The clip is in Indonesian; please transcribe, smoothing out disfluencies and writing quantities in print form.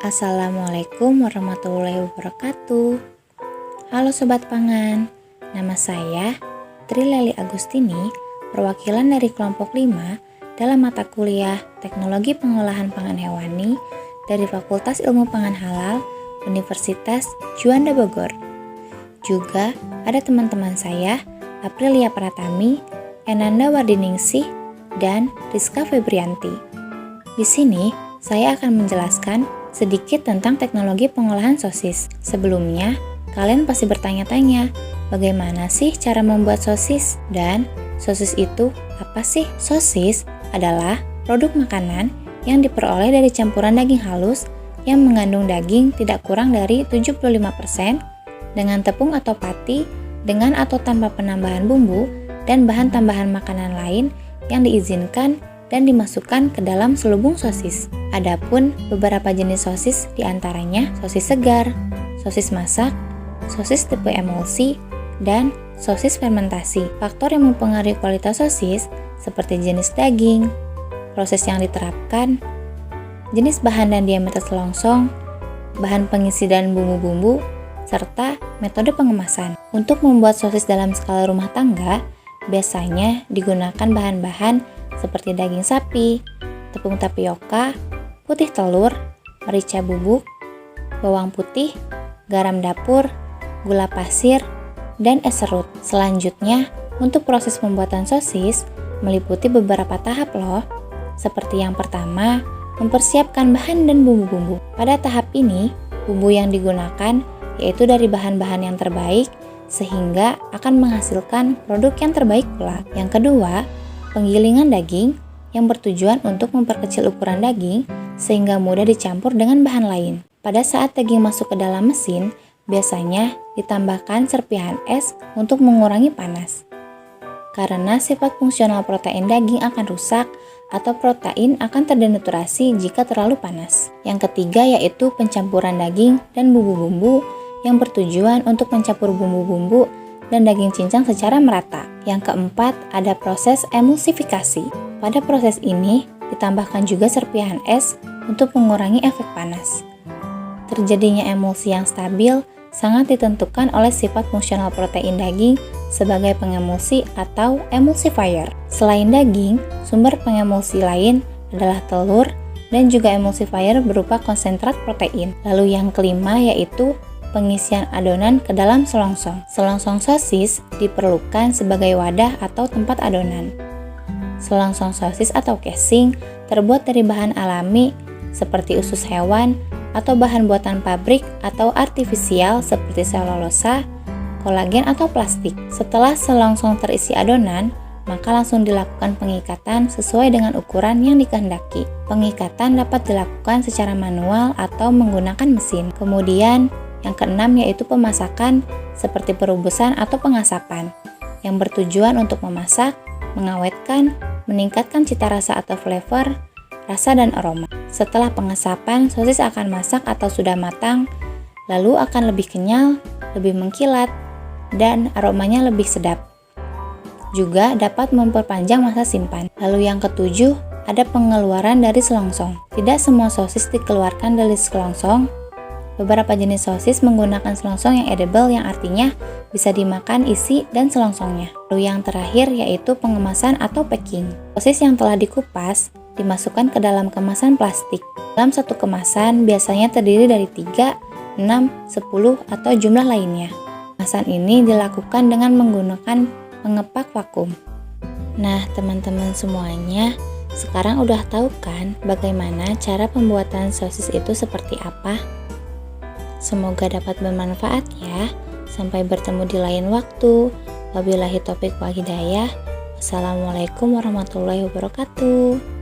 Assalamualaikum warahmatullahi wabarakatuh. Halo Sobat Pangan, nama saya Tri Leli Agustini, perwakilan dari kelompok 5 dalam mata kuliah Teknologi Pengolahan Pangan Hewani dari Fakultas Ilmu Pangan Halal Universitas Juanda Bogor. Juga ada teman-teman saya, Aprilia Pratami, Enanda Wardiningsih, dan Rizka Febrianti. Di sini, saya akan menjelaskan sedikit tentang teknologi pengolahan sosis. Sebelumnya, kalian pasti bertanya-tanya, bagaimana sih cara membuat sosis? Dan sosis itu apa sih? Sosis adalah produk makanan yang diperoleh dari campuran daging halus yang mengandung daging tidak kurang dari 75% dengan tepung atau pati, dengan atau tanpa penambahan bumbu, dan bahan tambahan makanan lain yang diizinkan dan dimasukkan ke dalam selubung sosis. Adapun beberapa jenis sosis diantaranya sosis segar, sosis masak, sosis tipe emulsi, dan sosis fermentasi. Faktor yang mempengaruhi kualitas sosis seperti jenis daging, proses yang diterapkan, jenis bahan dan diameter selongsong, bahan pengisi dan bumbu-bumbu, serta metode pengemasan. Untuk membuat sosis dalam skala rumah tangga, biasanya digunakan bahan-bahan seperti daging sapi, tepung tapioka, putih telur, merica bubuk, bawang putih, garam dapur, gula pasir, dan es serut. Selanjutnya, untuk proses pembuatan sosis meliputi beberapa tahap loh. Seperti yang pertama, mempersiapkan bahan dan bumbu-bumbu. Pada tahap ini, bumbu yang digunakan yaitu dari bahan-bahan yang terbaik sehingga akan menghasilkan produk yang terbaik pula. Yang kedua, penggilingan daging yang bertujuan untuk memperkecil ukuran daging sehingga mudah dicampur dengan bahan lain. Pada saat daging masuk ke dalam mesin, biasanya ditambahkan serpihan es untuk mengurangi panas. Karena sifat fungsional protein daging akan rusak atau protein akan terdenaturasi jika terlalu panas. Yang ketiga yaitu pencampuran daging dan bumbu-bumbu yang bertujuan untuk mencampur bumbu-bumbu dan daging cincang secara merata. Yang keempat, ada proses emulsifikasi. Pada proses ini, ditambahkan juga serpihan es untuk mengurangi efek panas. Terjadinya emulsi yang stabil sangat ditentukan oleh sifat fungsional protein daging sebagai pengemulsi atau emulsifier. Selain daging, sumber pengemulsi lain adalah telur dan juga emulsifier berupa konsentrat protein. Lalu yang kelima yaitu pengisian adonan ke dalam selongsong. Selongsong sosis diperlukan sebagai wadah atau tempat adonan. Selongsong sosis atau casing terbuat dari bahan alami seperti usus hewan atau bahan buatan pabrik atau artifisial seperti selulosa, kolagen atau plastik. Setelah selongsong terisi adonan, maka langsung dilakukan pengikatan sesuai dengan ukuran yang dikehendaki. Pengikatan dapat dilakukan secara manual atau menggunakan mesin. Kemudian yang keenam yaitu pemasakan seperti perebusan atau pengasapan yang bertujuan untuk memasak, mengawetkan, meningkatkan cita rasa atau flavor, rasa dan aroma. Setelah pengasapan, sosis akan masak atau sudah matang, lalu akan lebih kenyal, lebih mengkilat, dan aromanya lebih sedap. Juga dapat memperpanjang masa simpan. Lalu yang ketujuh, ada pengeluaran dari selongsong. Tidak semua sosis dikeluarkan dari selongsong. Beberapa jenis sosis menggunakan selongsong yang edible yang artinya bisa dimakan isi dan selongsongnya. Lalu yang terakhir yaitu pengemasan atau packing. Sosis yang telah dikupas dimasukkan ke dalam kemasan plastik. Dalam satu kemasan biasanya terdiri dari 3, 6, 10, atau jumlah lainnya. Kemasan ini dilakukan dengan menggunakan pengepak vakum. Nah, teman-teman semuanya, sekarang udah tahu kan bagaimana cara pembuatan sosis itu seperti apa? Semoga dapat bermanfaat ya. Sampai bertemu di lain waktu. Wabillahi taufiq wal hidayah. Wassalamualaikum warahmatullahi wabarakatuh.